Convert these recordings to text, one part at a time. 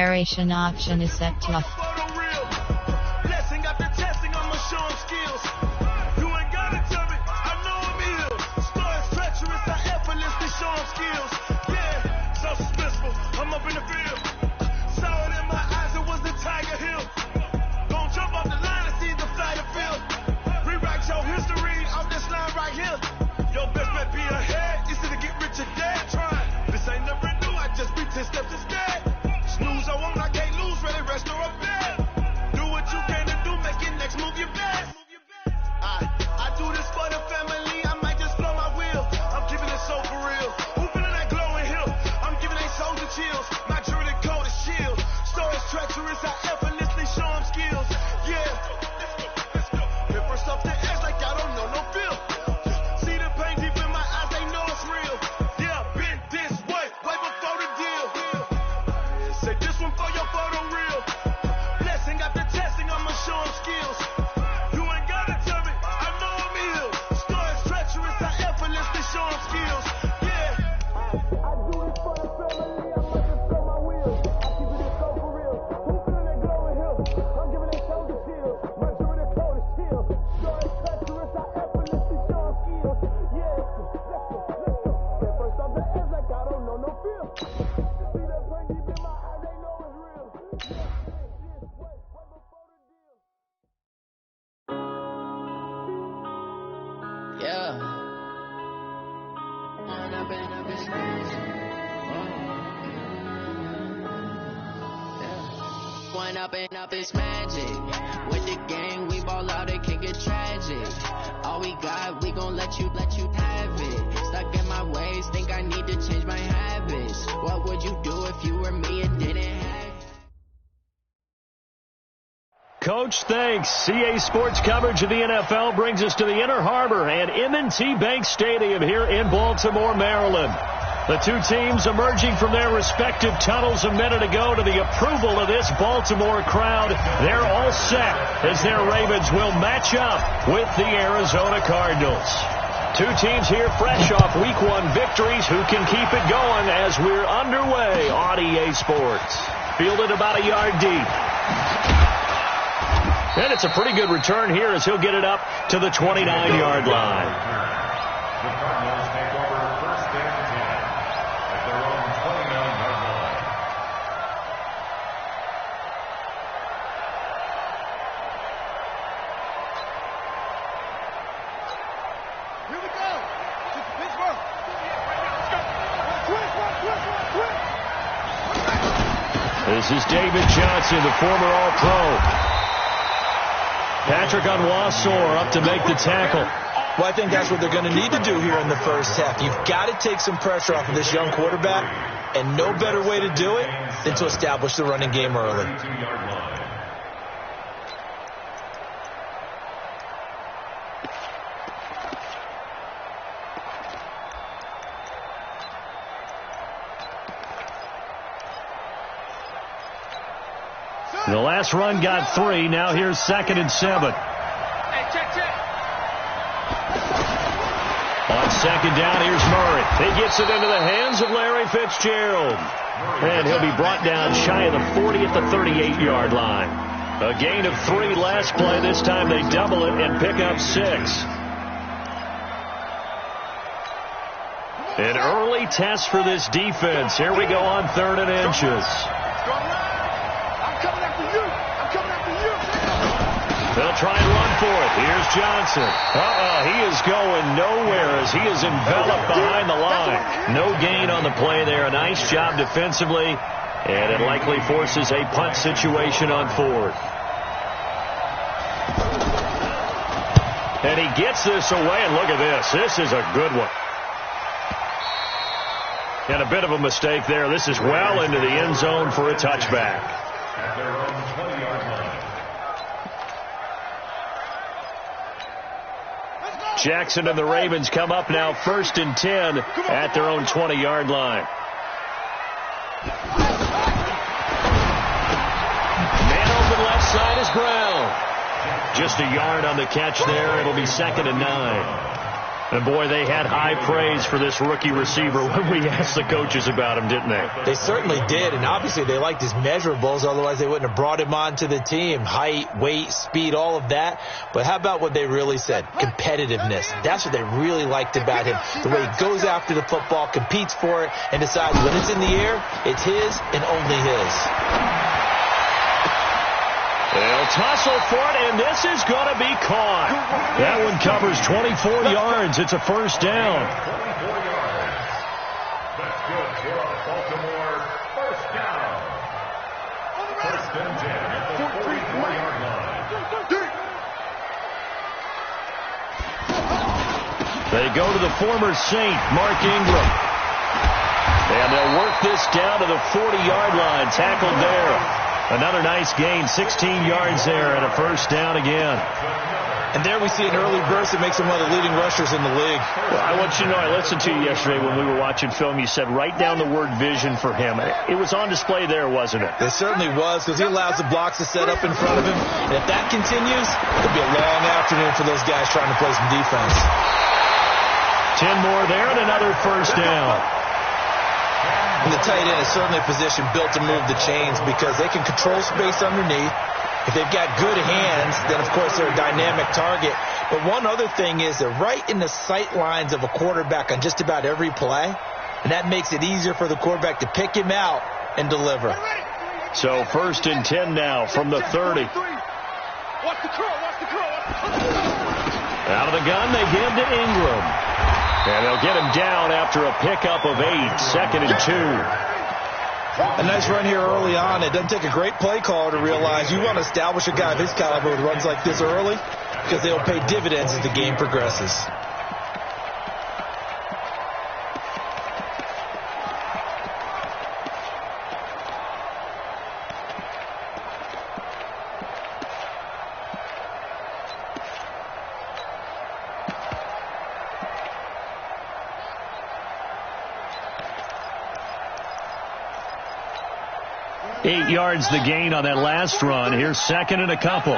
acceleration option is set to off. Up is magic. With the gang, we ball out, it can get tragic. All we got, we gon' let you have it. Stuck in my ways, think I need to change my habits. What would you do if you were me and didn't have? Coach, thanks. CA Sports coverage of the NFL brings us to the Inner Harbor and M&T Bank Stadium here in Baltimore, Maryland. The two teams emerging from their respective tunnels a minute ago to the approval of this Baltimore crowd. They're all set as their Ravens will match up with the Arizona Cardinals. Two teams here fresh off Week 1 victories. Who can keep it going as we're underway on EA Sports? Fielded about a yard deep. And it's a pretty good return here as he'll get it up to the 29-yard line. The Cardinals take over first and 10 at their own 29-yard line. Here we go. Pittsburgh. Quick. This is David Johnson, the former All-Pro. Patrick Onwuasor up to make the tackle. Well, I think that's what they're going to need to do here in the first half. You've got to take some pressure off of this young quarterback, and no better way to do it than to establish the running game early. The last run got 3. Now here's 2nd and 7. Hey, check. On 2nd down, here's Murray. He gets it into the hands of Larry Fitzgerald. And he'll be brought down shy of the 40 at the 38-yard line. A gain of 3 last play. This time they double it and pick up 6. An early test for this defense. Here we go on 3rd and inches. They'll try and run for it. Here's Johnson. He is going nowhere as he is enveloped behind the line. No gain on the play there. A nice job defensively, and it likely forces a punt situation on 4th. And he gets this away, and look at this. This is a good one. And a bit of a mistake there. This is well into the end zone for a touchback. At their own 20-yard line. Jackson and the Ravens come up now 1st and 10 at their own 20-yard line. Man open left side is Brown. Just a yard on the catch there. It'll be 2nd and 9. And, boy, they had high praise for this rookie receiver when we asked the coaches about him, didn't they? They certainly did, and obviously they liked his measurables. Otherwise, they wouldn't have brought him onto the team. Height, weight, speed, all of that. But how about what they really said? Competitiveness. That's what they really liked about him. The way he goes after the football, competes for it, and decides when it's in the air, it's his and only his. They'll tussle for it, and this is going to be caught. That one covers 24 yards. It's a first down. 24 yards. That's good for a Baltimore first down. First and 10 at the 44-yard line. They go to the former Saint, Mark Ingram. And they'll work this down to the 40-yard line. Tackled there. Another nice gain, 16 yards there, and a first down again. And there we see an early burst that makes him one of the leading rushers in the league. Well, I want you to know, I listened to you yesterday when we were watching film. You said write down the word vision for him. It was on display there, wasn't it? It certainly was, because he allows the blocks to set up in front of him. And if that continues, it'll be a long afternoon for those guys trying to play some defense. 10 more there and another first down. And the tight end is certainly a position built to move the chains because they can control space underneath. If they've got good hands, then, of course, they're a dynamic target. But one other thing is they're right in the sight lines of a quarterback on just about every play, and that makes it easier for the quarterback to pick him out and deliver. So first and 10 now from the 30. Watch the curl, watch the curl. Out of the gun, they give to Ingram. And they'll get him down after a pickup of 8, second and 2. A nice run here early on. It doesn't take a great play caller to realize you want to establish a guy of his caliber with runs like this early because they'll pay dividends as the game progresses. Eight yards the gain on that last run. Here's second and a couple.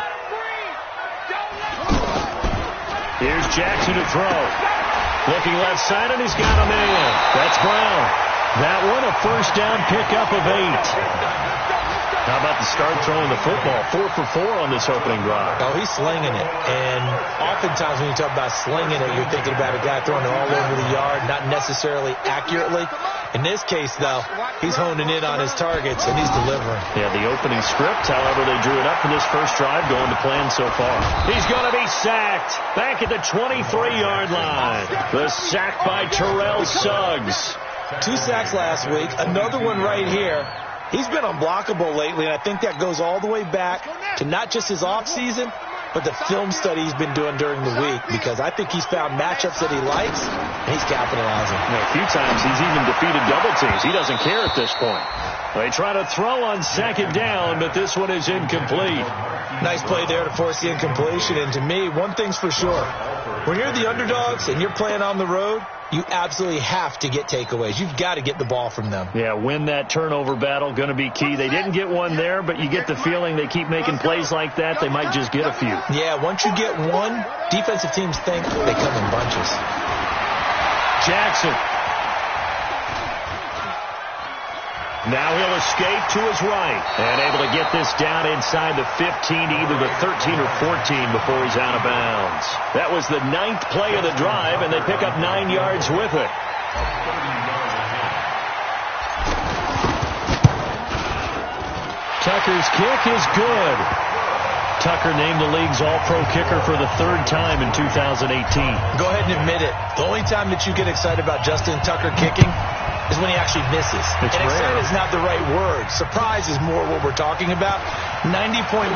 Here's Jackson to throw. Looking left side, and he's got a man. That's Brown. That one, a first down pickup of 8. How about the start throwing the football? 4 for 4 on this opening drive. Oh, he's slinging it. And oftentimes when you talk about slinging it, you're thinking about a guy throwing it all over the yard, not necessarily accurately. In this case, though, he's honing in on his targets, and he's delivering. Yeah, the opening script, however, they drew it up for this first drive, going to plan so far. He's going to be sacked back at the 23-yard line. The sack by Terrell Suggs. 2 sacks last week, another one right here. He's been unblockable lately, and I think that goes all the way back to not just his offseason, but the film study he's been doing during the week, because I think he's found matchups that he likes, and he's capitalizing. A few times he's even defeated double teams. He doesn't care at this point. They try to throw on second down, but this one is incomplete. Nice play there to force the incompletion, and to me, one thing's for sure. When you're the underdogs and you're playing on the road, you absolutely have to get takeaways. You've got to get the ball from them. Yeah, win that turnover battle, going to be key. They didn't get one there, but you get the feeling they keep making plays like that, they might just get a few. Yeah, once you get one, defensive teams think they come in bunches. Jackson. Now he'll escape to his right and able to get this down inside the 15, either the 13 or 14 before he's out of bounds. That was the 9th play of the drive, and they pick up 9 yards with it. Tucker's kick is good. Tucker named the league's all-pro kicker for the 3rd time in 2018. Go ahead and admit it. The only time that you get excited about Justin Tucker kicking is when he actually misses. It's and rare. excited is not the right word. Surprise is more what we're talking about. 90.1%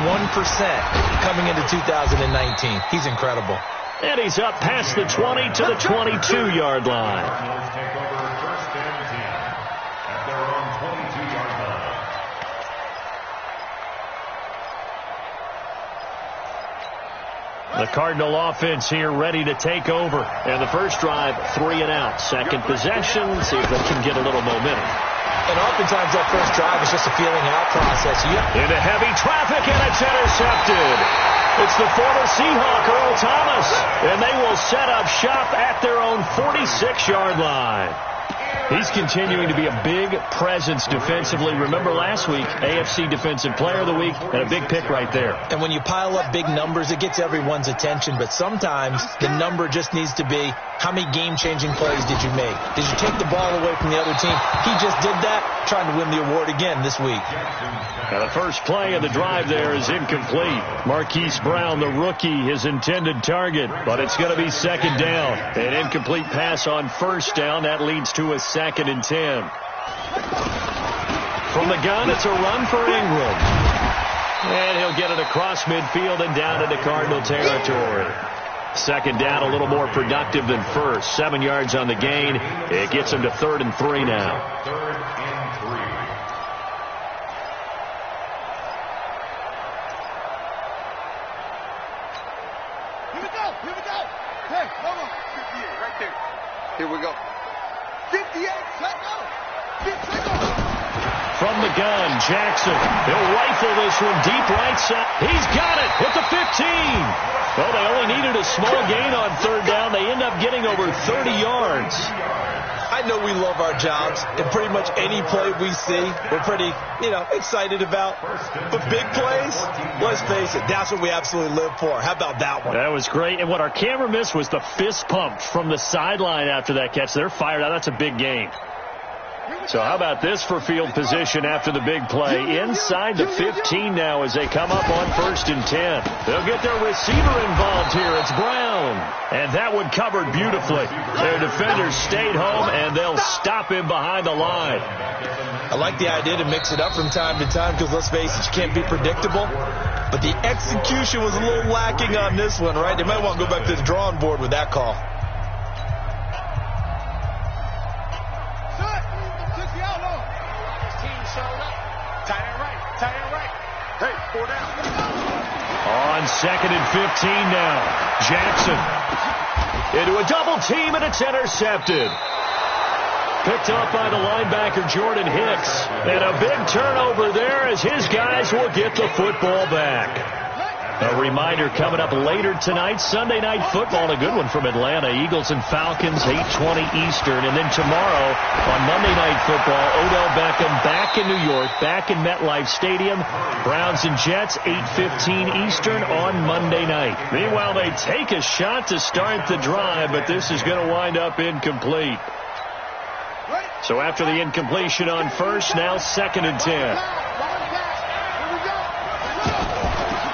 coming into 2019. He's incredible. And he's up past the 20 to the 22-yard line. Take over first and 10 at their own 22-yard line. The Cardinal offense here ready to take over. And the first drive, 3 and out. Second possession, see if they can get a little momentum. And oftentimes that first drive is just a feeling out process. Into heavy traffic, and it's intercepted. It's the former Seahawk, Earl Thomas, and they will set up shop at their own 46-yard line. He's continuing to be a big presence defensively. Remember last week, AFC Defensive Player of the Week, and a big pick right there. And when you pile up big numbers, it gets everyone's attention. But sometimes the number just needs to be, how many game-changing plays did you make? Did you take the ball away from the other team? He just did that, trying to win the award again this week. Now the first play of the drive there is incomplete. Marquise Brown, the rookie, his intended target, but it's going to be second down. An incomplete pass on first down. That leads to a 2nd and 10. From the gun, it's a run for Ingram. And he'll get it across midfield and down into Cardinal territory. Second down, a little more productive than first. 7 yards on the gain. It gets him to 3rd and 3 now. 3rd and 3. Here we go. Here we go. Hey, hold on. 58 right there. Here we go. 58. Let go. 58. From the gun, Jackson. He'll rifle this one deep right side. He's got it at the 15. Well, they only needed a small gain on 3rd down. They end up getting over 30 yards. I know we love our jobs, and pretty much any play we see, we're pretty, excited about. But big plays, let's face it, that's what we absolutely live for. How about that one? That was great. And what our camera missed was the fist pump from the sideline after that catch. They're fired out. That's a big gain. So how about this for field position after the big play? Inside the 15 now as they come up on 1st and 10. They'll get their receiver involved here. It's Brown. And that one covered beautifully. Their defenders stayed home, and they'll stop him behind the line. I like the idea to mix it up from time to time because, let's face it, you can't be predictable. But the execution was a little lacking on this one, right? They might want to go back to the drawing board with that call. Hey, 4 down. On 2nd and 15 now. Jackson into a double team, and it's intercepted. Picked up by the linebacker, Jordan Hicks. And a big turnover there as his guys will get the football back. A reminder coming up later tonight, Sunday Night Football, a good one from Atlanta. Eagles and Falcons, 8:20 Eastern. And then tomorrow on Monday Night Football, Odell Beckham back in New York, back in MetLife Stadium. Browns and Jets, 8:15 Eastern on Monday night. Meanwhile, they take a shot to start the drive, but this is going to wind up incomplete. So after the incompletion on first, now 2nd and 10.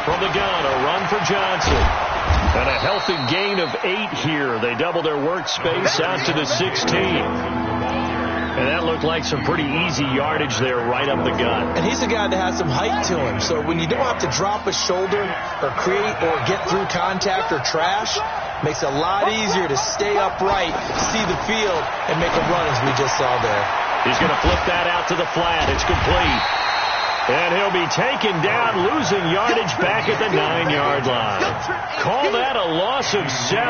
From the gun, a run for Johnson. And a healthy gain of 8 here. They double their workspace out to the 16. And that looked like some pretty easy yardage there right up the gut. And he's a guy that has some height to him. So when you don't have to drop a shoulder or create or get through contact or trash, makes it a lot easier to stay upright, see the field, and make a run as we just saw there. He's going to flip that out to the flat. It's complete. And he'll be taken down, losing yardage back at the 9-yard line. Call that a loss of 7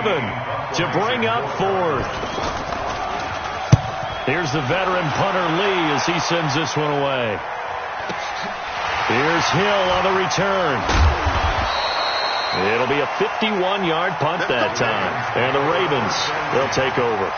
to bring up 4th. Here's the veteran punter Lee as he sends this one away. Here's Hill on the return. It'll be a 51-yard punt that time. And the Ravens, they'll take over.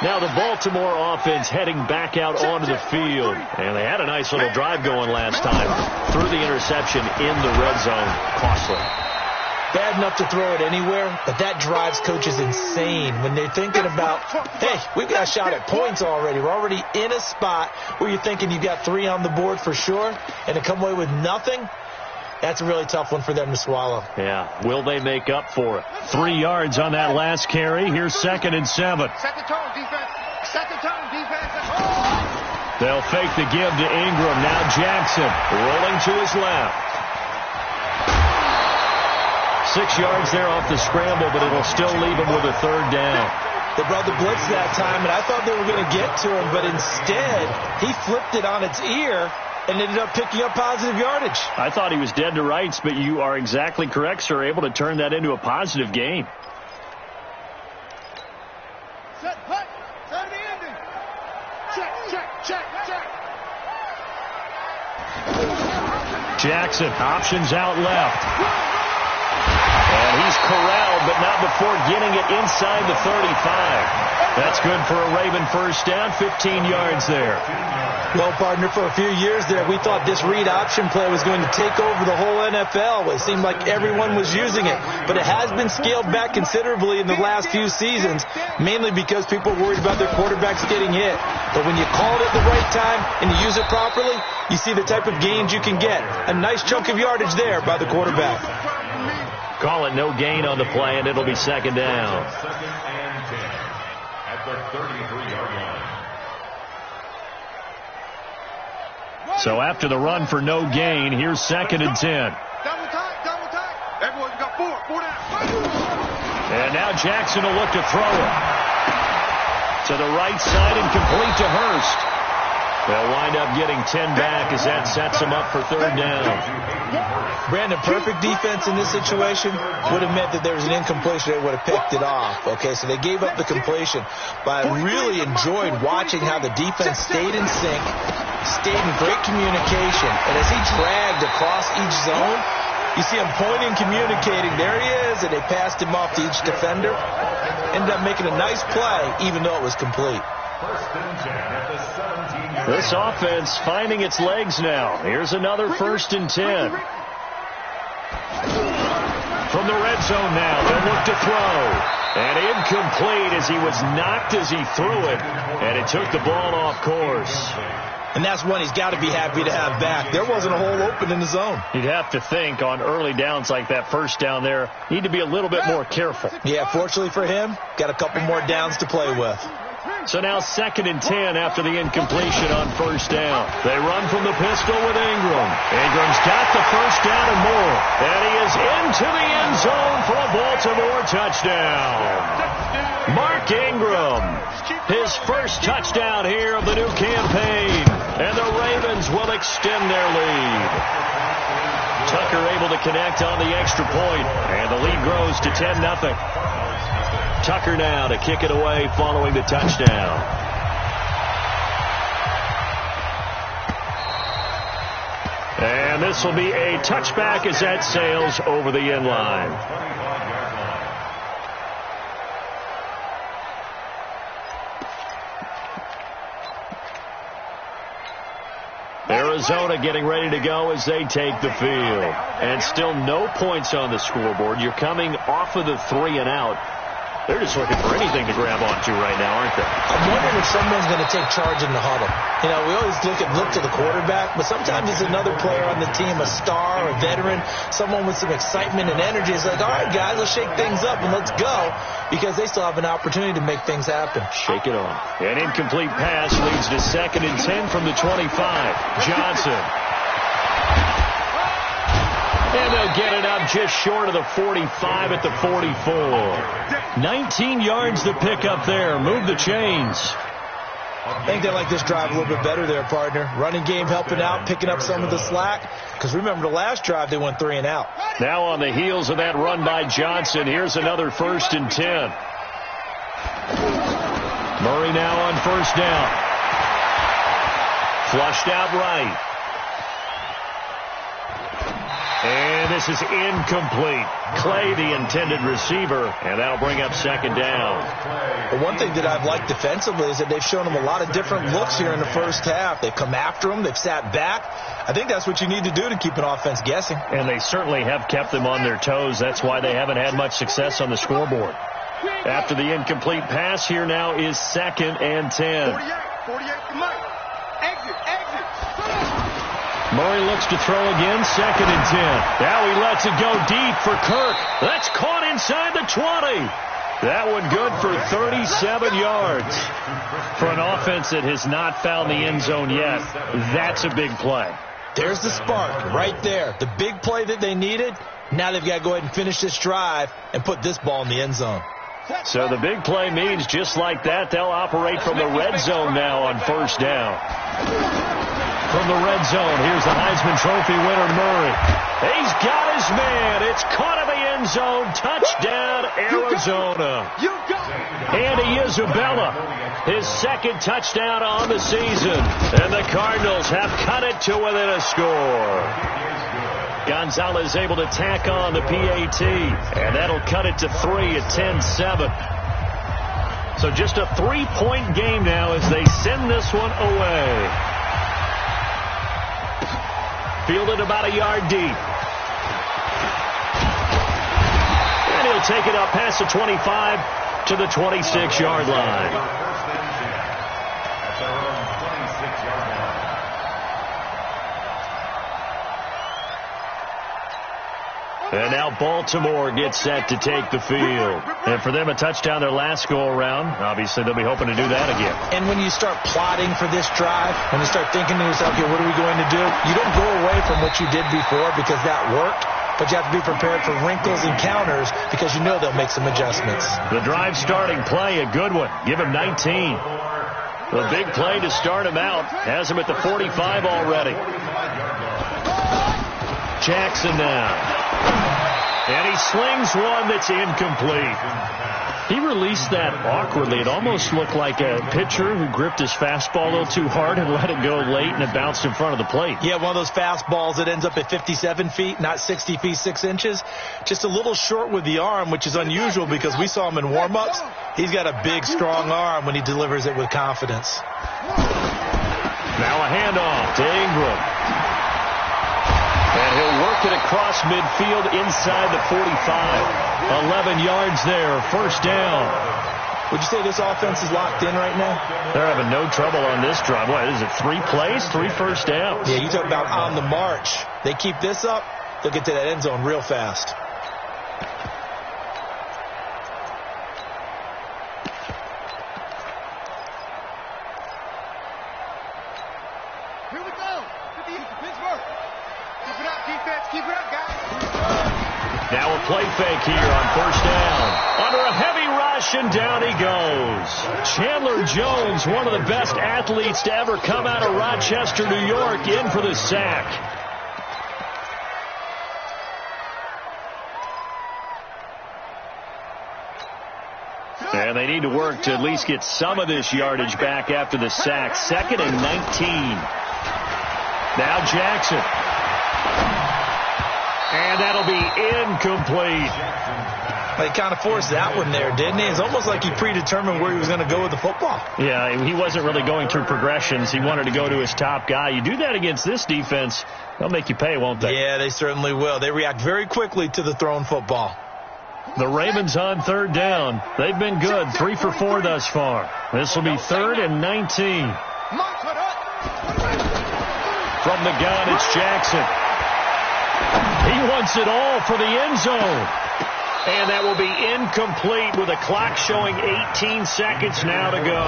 Now the Baltimore offense heading back out onto the field. And they had a nice little drive going last time. Threw the interception in the red zone. Costly. Bad enough to throw it anywhere, but that drives coaches insane when they're thinking about, hey, we've got a shot at points already. We're already in a spot where you're thinking you've got 3 on the board for sure, and to come away with nothing, that's a really tough one for them to swallow. Yeah. Will they make up for it? 3 yards on that last carry. Here's 2nd and 7. Set the tone, defense. Set the tone, defense. They'll fake the give to Ingram. Now Jackson rolling to his left. 6 yards there off the scramble, but it'll still leave him with a 3rd down. They brought the blitz that time, and I thought they were going to get to him, but instead he flipped it on its ear and ended up picking up positive yardage. I thought he was dead to rights, but you are exactly correct, sir. Able to turn that into a positive gain. Set, put, turn the ending. Check, check, check, check. Jackson, options out left. And he's corralled, but not before getting it inside the 35. That's good for a Raven first down, 15 yards there. Well, partner, for a few years there, we thought this read option play was going to take over the whole NFL. It seemed like everyone was using it, but it has been scaled back considerably in the last few seasons, mainly because people are worried about their quarterbacks getting hit. But when you call it at the right time and you use it properly, you see the type of gains you can get. A nice chunk of yardage there by the quarterback. Call it no gain on the play, and it'll be second down. Second and 10 at the 33-yard line. So after the run for no gain, here's second and 10. Double time. Everyone got four down. And now Jackson will look to throw it. To the right side and complete to Hurst. They'll wind up getting 10 back as that sets them up for third down. Brandon, perfect defense in this situation would have meant that there was an incompletion. They would have picked it off. Okay, so they gave up the completion. But I really enjoyed watching how the defense stayed in sync, stayed in great communication. And as he dragged across each zone, you see him pointing, communicating. There he is, and they passed him off to each defender. Ended up making a nice play, even though it was complete. First and 10 at the 17-yard line. This offense finding its legs now. Here's another first and 10. From the red zone now, they'll look to throw. And incomplete as he was knocked as he threw it. And it took the ball off course. And that's one he's got to be happy to have back. There wasn't a hole open in the zone. You'd have to think on early downs like that first down there, need to be a little bit more careful. Yeah, fortunately for him, got a couple more downs to play with. So now second and 10 after the incompletion on first down. They run from the pistol with Ingram. Ingram's got the first down and more. And he is into the end zone for a Baltimore touchdown. Mark Ingram, his first touchdown here of the new campaign. And the Ravens will extend their lead. Tucker able to connect on the extra point. And the lead grows to 10-0. Tucker now to kick it away following the touchdown. And this will be a touchback as that sails over the end line. Arizona getting ready to go as they take the field. And still no points on the scoreboard. You're coming off of the 3 and out. They're just looking for anything to grab onto right now, aren't they? I'm wondering if someone's going to take charge in the huddle. You know, we always look to the quarterback, but sometimes it's another player on the team, a star, a veteran, someone with some excitement and energy. It's like, all right, guys, let's shake things up and let's go, because they still have an opportunity to make things happen. Shake it off. An incomplete pass leads to second and 10 from the 25. Johnson. And they'll get it up just short of the 45 at the 44. 19 yards to pick up there. Move the chains. I think they like this drive a little bit better there, partner. Running game helping out, picking up some of the slack. Because remember, the last drive, they went 3 and out. Now on the heels of that run by Johnson, here's another first and 10. Murray now on first down. Flushed out right. And this is incomplete. Clay, the intended receiver, and that'll bring up second down. But one thing that I've liked defensively is that they've shown them a lot of different looks here in the first half. They've come after them. They've sat back. I think that's what you need to do to keep an offense guessing. And they certainly have kept them on their toes. That's why they haven't had much success on the scoreboard. After the incomplete pass, here now is second and 10. 48 to Mike. Exit. Murray looks to throw again, second and 10. Now he lets it go deep for Kirk. That's caught inside the 20. That one good for 37 yards. For an offense that has not found the end zone yet, that's a big play. There's the spark right there. The big play that they needed. Now they've got to go ahead and finish this drive and put this ball in the end zone. So the big play means just like that, they'll operate from the red zone now on first down. From the red zone, here's the Heisman Trophy winner, Murray. He's got his man. It's caught in the end end zone. Touchdown, Arizona. Andy Isabella, his second touchdown on the season. And the Cardinals have cut it to within a score. Gonzalez able to tack on the PAT. And that'll cut it to 3 at 10-7. So just a 3-point game now as they send this one away. Fielded about a yard deep. And he'll take it up past the 25 to the 26-yard line. And now Baltimore gets set to take the field. And for them, a touchdown their last go-around. Obviously, they'll be hoping to do that again. And when you start plotting for this drive, when you start thinking to yourself, okay, what are we going to do? You don't go away from what you did before because that worked. But you have to be prepared for wrinkles and counters because you know they'll make some adjustments. The drive starting play, a good one. Give him 19. The big play to start him out. Has him at the 45 already. Jackson now. And he slings one that's incomplete. He released that awkwardly. It almost looked like a pitcher who gripped his fastball a little too hard and let it go late, and it bounced in front of the plate. Yeah, one of those fastballs that ends up at 57 feet, not 60 feet, 6 inches. Just a little short with the arm, which is unusual because we saw him in warm-ups. He's got a big, strong arm when he delivers it with confidence. Now a handoff to Ingram. And he'll work it across midfield inside the 45. 11 yards there, first down. Would you say this offense is locked in right now? They're having no trouble on this drive. What is it, 3 plays, 3 first downs? Yeah, you talk about on the march. They keep this up, they'll get to that end zone real fast. Here we go. Pittsburgh. Keep it up, defense. Keep it up, guys. Now a play fake here on first down. Under a heavy rush, and down he goes. Chandler Jones, one of the best athletes to ever come out of Rochester, New York, in for the sack. And they need to work to at least get some of this yardage back after the sack. 2nd and 19. Now Jackson. And that'll be incomplete. He kind of forced that one there, didn't he? It's almost like he predetermined where he was going to go with the football. Yeah, he wasn't really going through progressions. He wanted to go to his top guy. You do that against this defense, they'll make you pay, won't they? Yeah, they certainly will. They react very quickly to the thrown football. The Ravens on third down. They've been good, 3 for 4 thus far. This will be 3rd and 19. From the gun, it's Jackson. He wants it all for the end zone. And that will be incomplete with a clock showing 18 seconds now to go.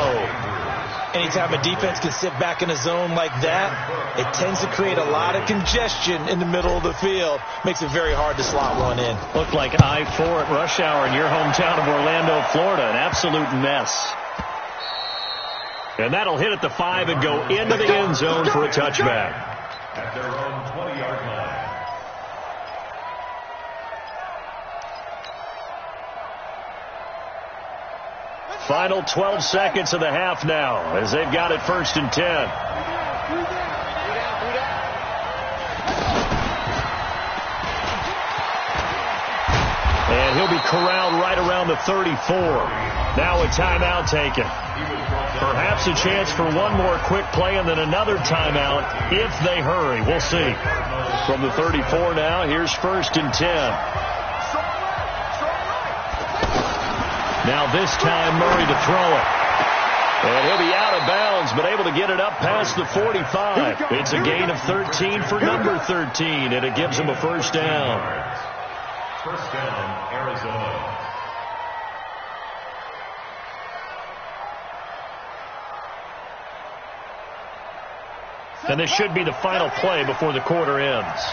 Anytime a defense can sit back in a zone like that, it tends to create a lot of congestion in the middle of the field. Makes it very hard to slot one in. Looked like I-4 at rush hour in your hometown of Orlando, Florida. An absolute mess. And that'll hit at the 5 and go into the end zone for a touchback. At their own 20-yard line. Final 12 seconds of the half now as they've got it 1st and 10. And he'll be corralled right around the 34. Now a timeout taken. Perhaps a chance for one more quick play and then another timeout if they hurry. We'll see. From the 34 now, here's 1st and 10. Now this time Murray to throw it. And he'll be out of bounds, but able to get it up past the 45. It's a gain of 13 for number 13, and it gives him a first down. First down, Arizona. And this should be the final play before the quarter ends.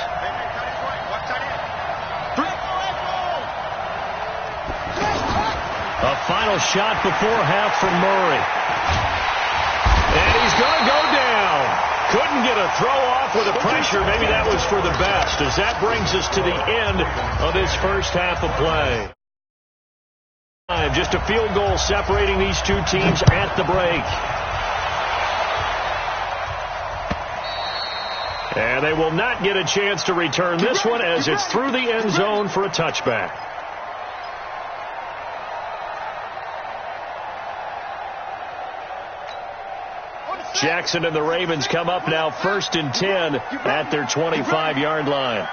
A final shot before half from Murray. And he's going to go down. Couldn't get a throw off with the pressure. Maybe that was for the best, as that brings us to the end of this first half of play. Just a field goal separating these two teams at the break. And they will not get a chance to return this one as it's through the end zone for a touchback. Jackson and the Ravens come up now 1st and 10 at their 25-yard line.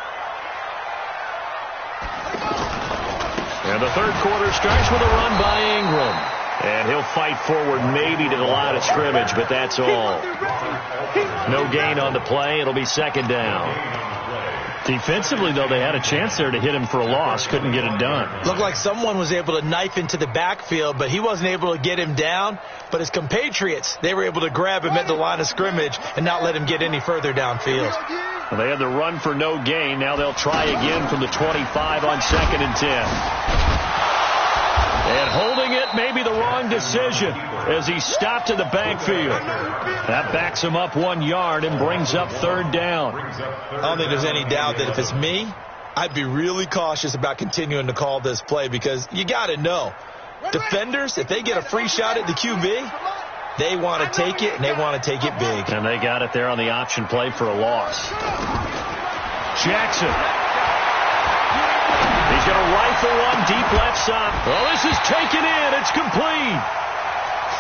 And the third quarter starts with a run by Ingram. And he'll fight forward maybe to the line of scrimmage, but that's all. No gain on the play. It'll be 2nd down. Defensively, though, they had a chance there to hit him for a loss. Couldn't get it done. Looked like someone was able to knife into the backfield, but he wasn't able to get him down. But his compatriots, they were able to grab him at the line of scrimmage and not let him get any further downfield. Well, they had the run for no gain. Now they'll try again from the 25 on 2nd and 10. And holding it may be the wrong decision as he stopped in the backfield. That backs him up 1 yard and brings up 3rd down. I don't think there's any doubt that if it's me, I'd be really cautious about continuing to call this play because you got to know, defenders, if they get a free shot at the QB, they want to take it, and they want to take it big. And they got it there on the option play for a loss. Jackson. He's going to rifle one deep left side. Well, this is taken in. It's complete.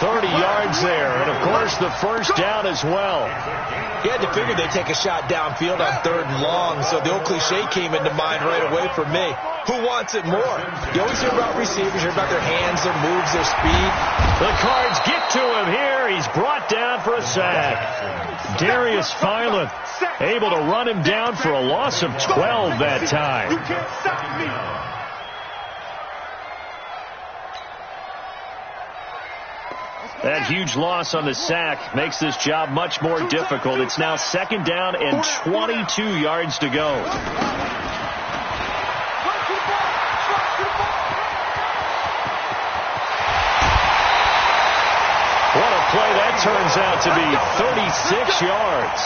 30 yards there. And, of course, the first down as well. You had to figure they'd take a shot downfield on 3rd and long, so the old cliche came into mind right away for me. Who wants it more? You always hear about receivers, you hear about their hands, their moves, their speed. The Cards get to him here. He's brought down for a sack. Darius Philon able to run him down for a loss of 12 that time. You can't stop me. That huge loss on the sack makes this job much more difficult. It's now 2nd down and 22 yards to go. What a play that turns out to be, 36 yards.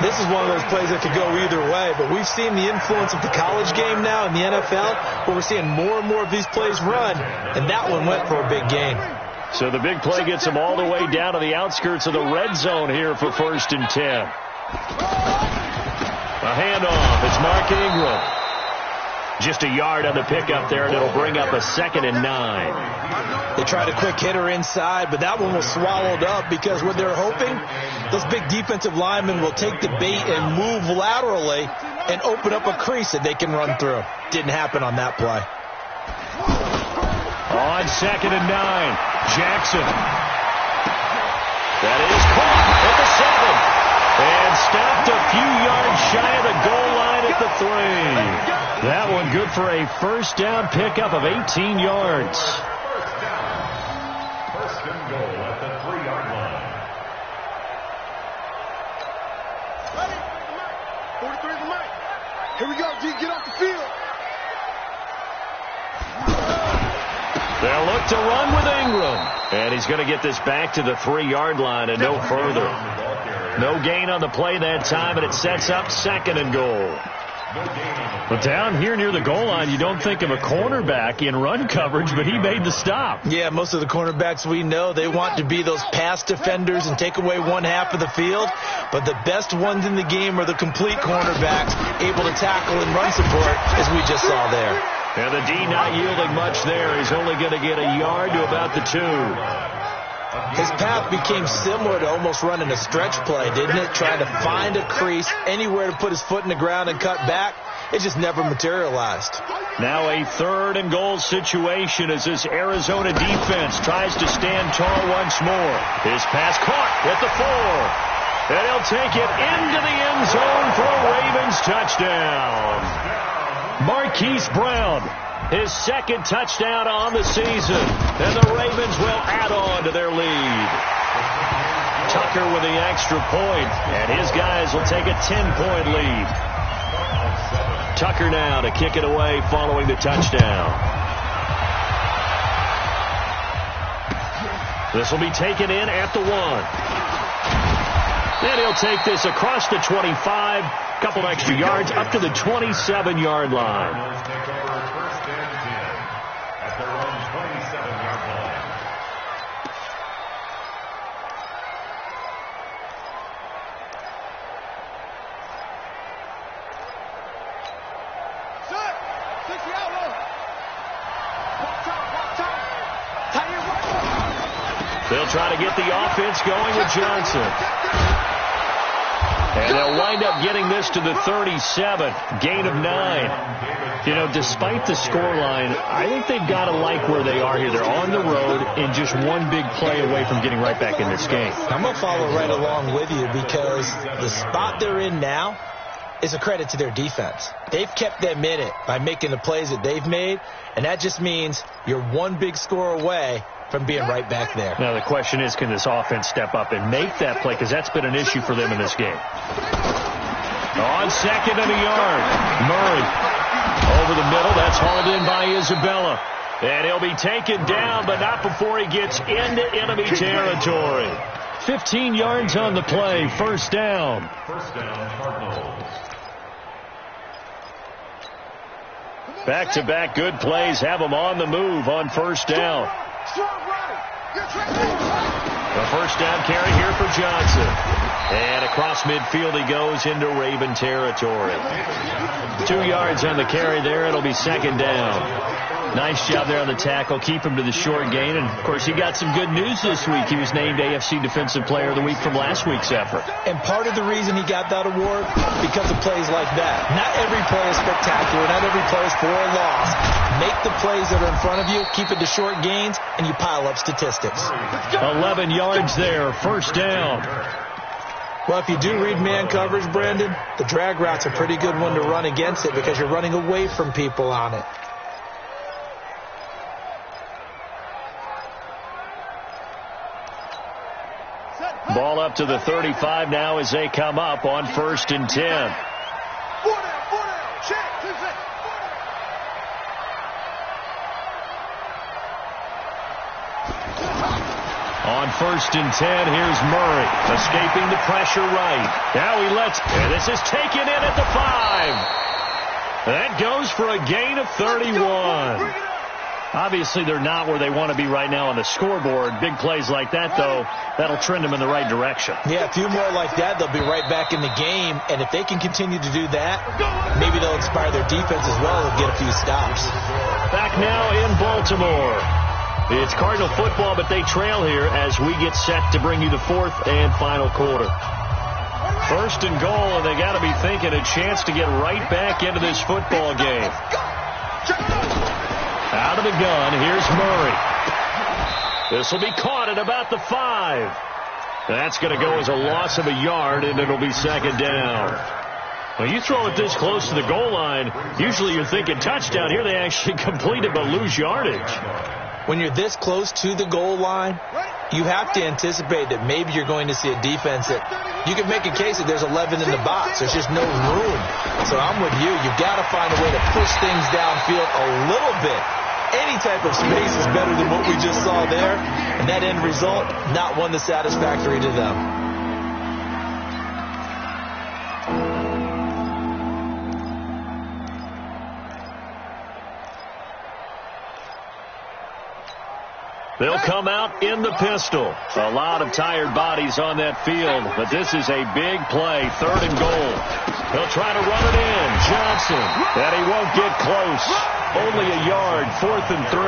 This is one of those plays that could go either way, but we've seen the influence of the college game now in the NFL, where we're seeing more and more of these plays run, and that one went for a big gain. So the big play gets him all the way down to the outskirts of the red zone here for 1st and 10. A handoff. It's Mark Ingram. Just a yard on the pickup there, and it'll bring up a 2nd and 9. They tried a quick hitter inside, but that one was swallowed up because what they're hoping, those big defensive linemen will take the bait and move laterally and open up a crease that they can run through. Didn't happen on that play. On 2nd and 9, Jackson. That is caught at the 7. And stopped a few yards shy of the goal line at the 3. That one good for a first down pickup of 18 yards. First and goal at the 3-yard line. Ready? 43 to Mike. Here we go, G. Get off the field. They'll look to run with Ingram. And he's going to get this back to the 3-yard line and no further. No gain on the play that time, and it sets up 2nd and goal. But down here near the goal line, you don't think of a cornerback in run coverage, but he made the stop. Yeah, most of the cornerbacks we know, they want to be those pass defenders and take away one half of the field. But the best ones in the game are the complete cornerbacks, able to tackle and run support, as we just saw there. And the D not yielding much there. He's only going to get a yard to about the 2. His path became similar to almost running a stretch play, didn't it? Trying to find a crease, anywhere to put his foot in the ground and cut back. It just never materialized. Now a 3rd and goal situation as this Arizona defense tries to stand tall once more. His pass caught at the 4. And he'll take it into the end zone for a Ravens touchdown. Marquise Brown, his 2nd touchdown on the season. And the Ravens will add on to their lead. Tucker with the extra point, and his guys will take a 10-point lead. Tucker now to kick it away following the touchdown. This will be taken in at the 1. And he'll take this across the 25, a couple extra yards, up to the 27-yard line. Take over 1st and 10 at their own 27-yard line. They'll try to get the offense going with Johnson. And they'll wind up getting this to the 37, gain of 9. You know, despite the scoreline, I think they've got to like where they are here. They're on the road and just one big play away from getting right back in this game. I'm going to follow right along with you because the spot they're in now is a credit to their defense. They've kept them in it by making the plays that they've made, and that just means you're one big score away from being right back there. Now the question is, can this offense step up and make that play? Because that's been an issue for them in this game. On 2nd and a yard, Murray over the middle. That's hauled in by Isabella. And he'll be taken down, but not before he gets into enemy territory. 15 yards on the play, 1st down. 1st down, Cardinals. Back-to-back good plays have them on the move on 1st down. The 1st down carry here for Johnson. And across midfield he goes into Raven territory. 2 yards on the carry there. It'll be 2nd down. Nice job there on the tackle. Keep him to the short gain. And, of course, he got some good news this week. He was named AFC Defensive Player of the Week from last week's effort. And part of the reason he got that award, because of plays like that. Not every play is spectacular. Not every play is for a loss. Make the plays that are in front of you, keep it to short gains, and you pile up statistics. 11 yards there, 1st down. Well, if you do read man coverage, Brandon, the drag route's a pretty good one to run against it because you're running away from people on it. Ball up to the 35 now as they come up on 1st and 10. On 1st and 10, here's Murray, escaping the pressure right. Now he lets, and this is taken in at the 5. That goes for a gain of 31. Obviously, they're not where they want to be right now on the scoreboard. Big plays like that, though, that'll trend them in the right direction. Yeah, a few more like that, they'll be right back in the game. And if they can continue to do that, maybe they'll inspire their defense as well and get a few stops. Back now in Baltimore. It's Cardinal football, but they trail here as we get set to bring you the 4th and final quarter. 1st and goal, and they got to be thinking a chance to get right back into this football game. Out of the gun, here's Murray. This will be caught at about the 5. That's going to go as a loss of a yard, and it'll be 2nd down. When you throw it this close to the goal line, usually you're thinking touchdown. Here they actually complete it but lose yardage. When you're this close to the goal line, you have to anticipate that maybe you're going to see a defense that you can make a case that there's 11 in the box. There's just no room. So I'm with you. You've got to find a way to push things downfield a little bit. Any type of space is better than what we just saw there. And that end result, not one that's satisfactory to them. They'll come out in the pistol. A lot of tired bodies on that field, but this is a big play, 3rd and goal. They'll try to run it in. Johnson, and he won't get close. Only a yard, 4th and 3.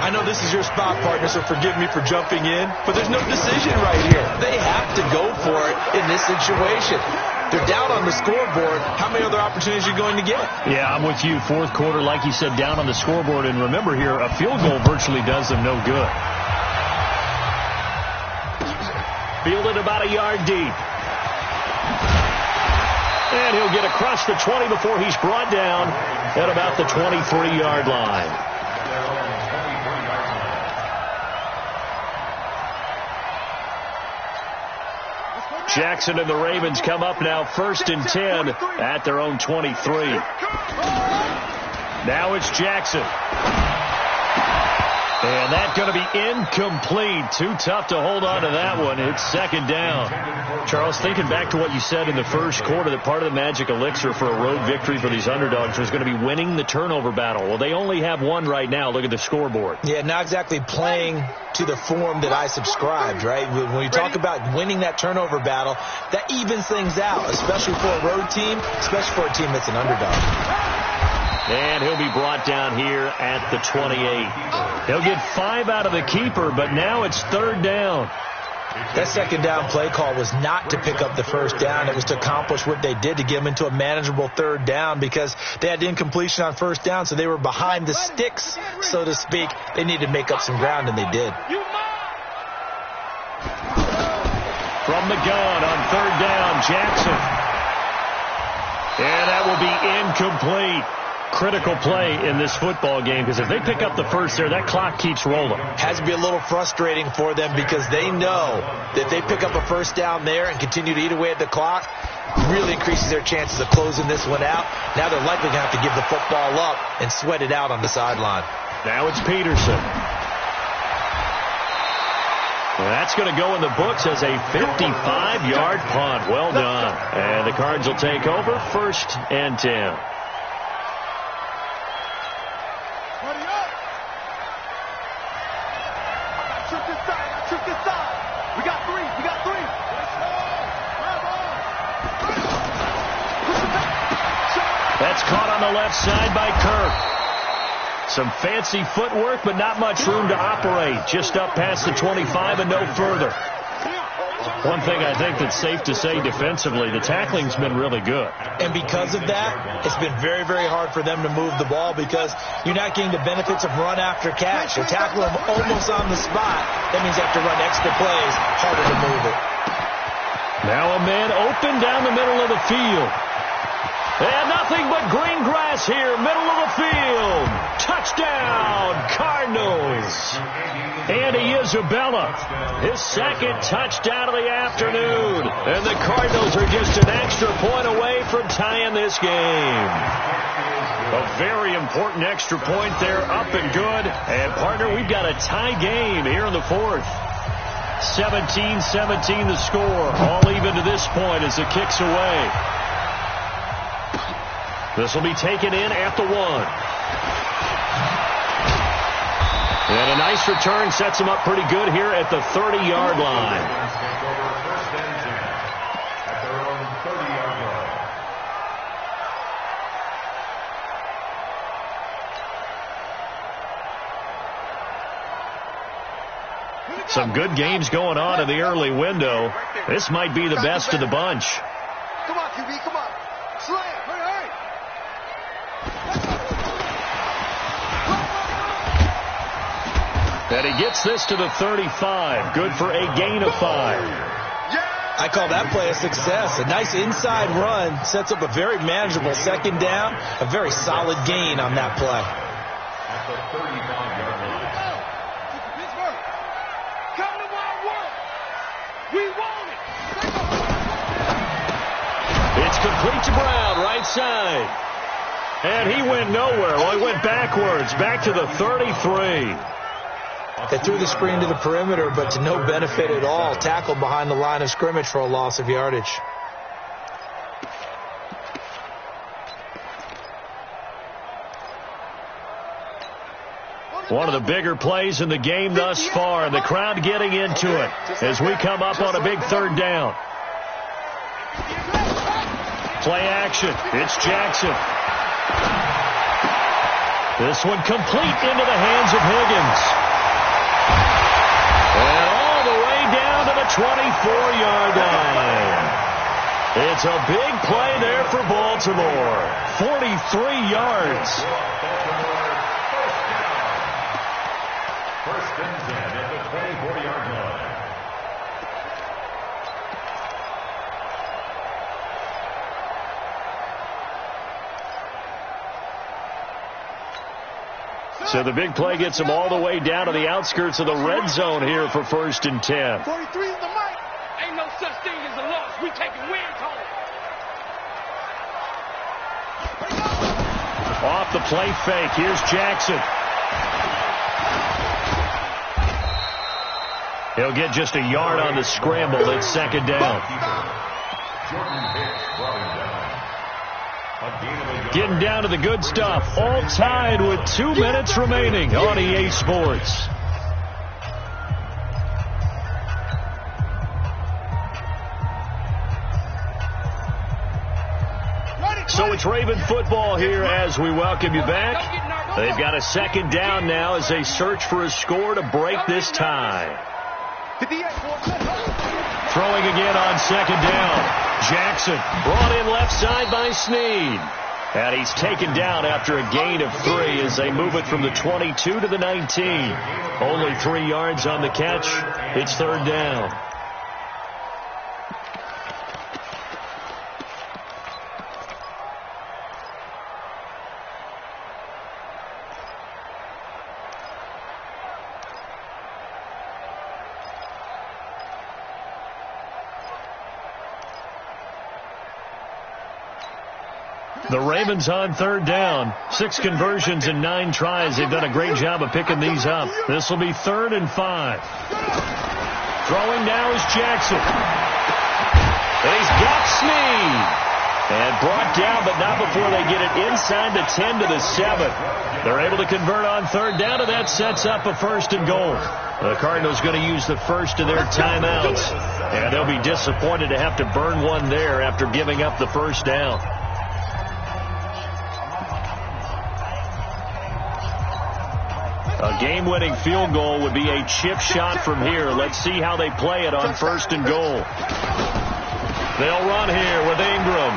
I know this is your spot, partner, so forgive me for jumping in, but there's no decision right here. They have to go for it in this situation. They're down on the scoreboard. How many other opportunities are you going to get? Yeah, I'm with you. 4th quarter, like you said, down on the scoreboard. And remember here, a field goal virtually does them no good. Fielded about a yard deep. And he'll get across the 20 before he's brought down at about the 23-yard line. Jackson and the Ravens come up now 1st and 10 at their own 23. Now it's Jackson. And that's going to be incomplete. Too tough to hold on to that one. It's second down. Charles, thinking back to what you said in the first quarter, that part of the magic elixir for a road victory for these underdogs was going to be winning the turnover battle. Well, they only have one right now. Look at the scoreboard. Yeah, not exactly playing to the form that I subscribed, right? When you talk about winning that turnover battle, that evens things out, especially for a road team, especially for a team that's an underdog. And he'll be brought down here at the 28. He'll get 5 out of the keeper, but now it's third down. That second down play call was not to pick up the first down. It was to accomplish what they did, to get them into a manageable third down, because they had incompletion on first down, so they were behind the sticks, so to speak. They needed to make up some ground, and they did. From the gun on third down, Jackson. And that will be incomplete. Critical play in this football game, because if they pick up the first there, that clock keeps rolling. Has to be a little frustrating for them, because they know that they pick up a first down there and continue to eat away at the clock, really increases their chances of closing this one out. Now they're likely going to have to give the football up and sweat it out on the sideline. Now it's Peterson. Well, that's going to go in the books as a 55-yard punt. Well done. And the Cards will take over, 1st and 10. That's caught on the left side by Kirk. Some fancy footwork, but not much room to operate. Just up past the 25 and no further. One thing I think that's safe to say defensively, the tackling's been really good. And because of that, it's been very, very hard for them to move the ball, because you're not getting the benefits of run after catch. They're tackling them almost on the spot. That means they have to run extra plays, harder to move it. Now a man open down the middle of the field. And nothing but green grass here, middle of the field. Touchdown, Cardinals. Andy Isabella, his second touchdown of the afternoon. And the Cardinals are just an extra point away from tying this game. A very important extra point there, up and good. And, partner, we've got a tie game here in the 4th. 17-17 the score. All even to this point as it kicks away. This will be taken in at the 1. And a nice return sets him up pretty good here at the 30-yard line. Some good games going on in the early window. This might be the best of the bunch. Come on, QB, come on. Slam, hurry. And he gets this to the 35. Good for a gain of 5. I call that play a success. A nice inside run sets up a very manageable second down. A very solid gain on that play. At the 35-yard line. Pittsburgh, come to my world. We want it. It's complete to Brown, right side. And he went nowhere. Well, he went backwards, back to the 33. They threw the screen to the perimeter, but to no benefit at all. Tackled behind the line of scrimmage for a loss of yardage. One of the bigger plays in the game thus far, and the crowd getting into it as we come up on a big third down. Play action. It's Jackson. This one complete into the hands of Higgins. And all the way down to the 24-yard line. It's a big play there for Baltimore. 43 yards. First and 10 at the 24-yard line. So the big play gets them all the way down to the outskirts of the red zone here for 1st and 10. 43 is the mic. Ain't no such thing as a loss. We taking wins home. Off the play fake. Here's Jackson. He'll get just a yard on the scramble. It's second down. Getting down to the good stuff. All tied with 2 minutes remaining on EA Sports. So it's Raven football here as we welcome you back. They've got a second down now as they search for a score to break this tie. Throwing again on second down. Jackson brought in left side by Snead. And he's taken down after a gain of 3 as they move it from the 22 to the 19. Only 3 yards on the catch. It's third down. The Ravens on third down. 6 conversions and 9 tries. They've done a great job of picking these up. This will be 3rd and 5. Throwing now is Jackson. And he's got Snead. And brought down, but not before they get it inside the 10 to the 7. They're able to convert on third down, and that sets up a 1st and goal. The Cardinals going to use the first of their timeouts. And they'll be disappointed to have to burn one there after giving up the first down. A game-winning field goal would be a chip shot from here. Let's see how they play it on 1st and goal. They'll run here with Ingram.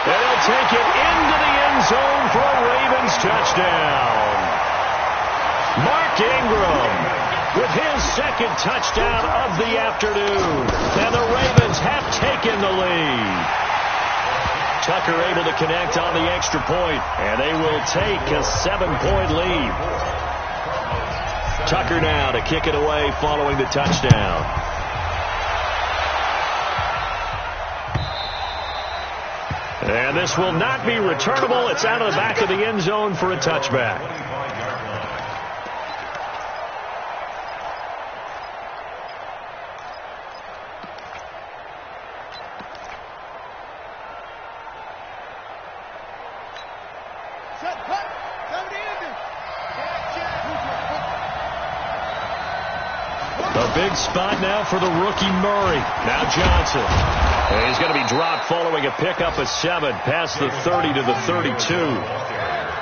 And they'll take it into the end zone for a Ravens touchdown. Mark Ingram with his 2nd touchdown of the afternoon. And the Ravens have taken the lead. Tucker able to connect on the extra point, and they will take a 7-point lead. Tucker now to kick it away following the touchdown. And this will not be returnable. It's out of the back of the end zone for a touchback. Big spot now for the rookie Murray. Now Johnson. And he's going to be dropped following a pickup of 7 past the 30 to the 32.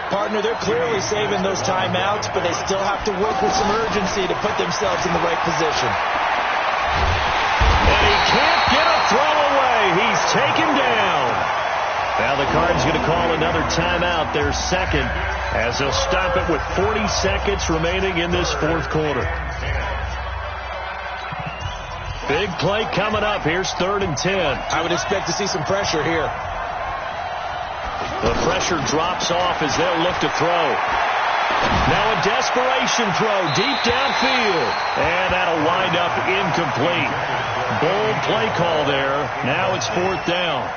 Partner, they're clearly saving those timeouts, but they still have to work with some urgency to put themselves in the right position. And he can't get a throw away. He's taken down. Now the Cards going to call another timeout, their 2nd, as they'll stop it with 40 seconds remaining in this 4th quarter. Big play coming up. Here's 3rd and 10. I would expect to see some pressure here. The pressure drops off as they'll look to throw. Now a desperation throw deep downfield. And that'll wind up incomplete. Bold play call there. Now it's 4th down.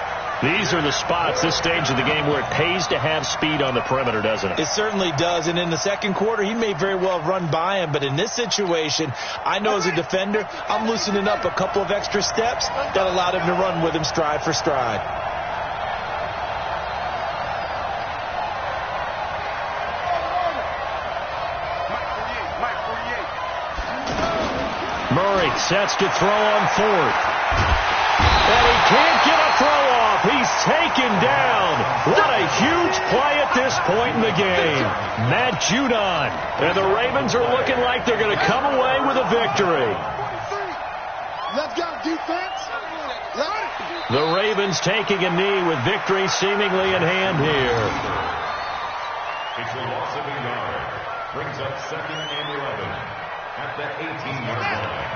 These are the spots, this stage of the game, where it pays to have speed on the perimeter, doesn't it? It certainly does. And in the 2nd quarter, he may very well run by him. But in this situation, I know as a defender, I'm loosening up a couple of extra steps that allowed him to run with him stride for stride. Murray sets to throw on 4th. And he can't get a throw off. He's taken down. What a huge play at this point in the game. Matt Judon. And the Ravens are looking like they're going to come away with a victory. Let's go, defense. The Ravens taking a knee with victory seemingly in hand here. It's a loss of a yard. Brings up 2nd and 11 at the 18-yard line.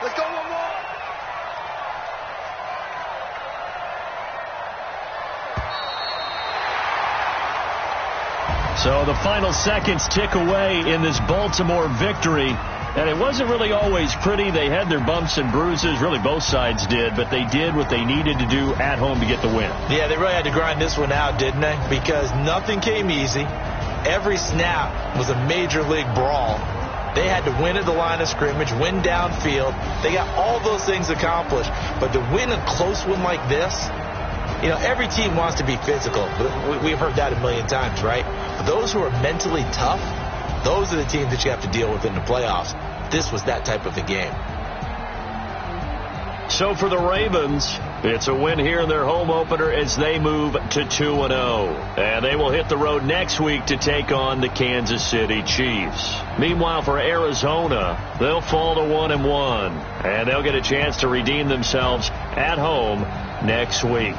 Let's go one more. So the final seconds tick away in this Baltimore victory. And it wasn't really always pretty. They had their bumps and bruises. Really, both sides did. But they did what they needed to do at home to get the win. Yeah, they really had to grind this one out, didn't they? Because nothing came easy. Every snap was a major league brawl. They had to win at the line of scrimmage, win downfield. They got all those things accomplished. But to win a close one like this, you know, every team wants to be physical. We've heard that a million times, right? But those who are mentally tough, those are the teams that you have to deal with in the playoffs. This was that type of a game. So for the Ravens, it's a win here in their home opener as they move to 2-0. And they will hit the road next week to take on the Kansas City Chiefs. Meanwhile, for Arizona, they'll fall to 1-1. And they'll get a chance to redeem themselves at home next week.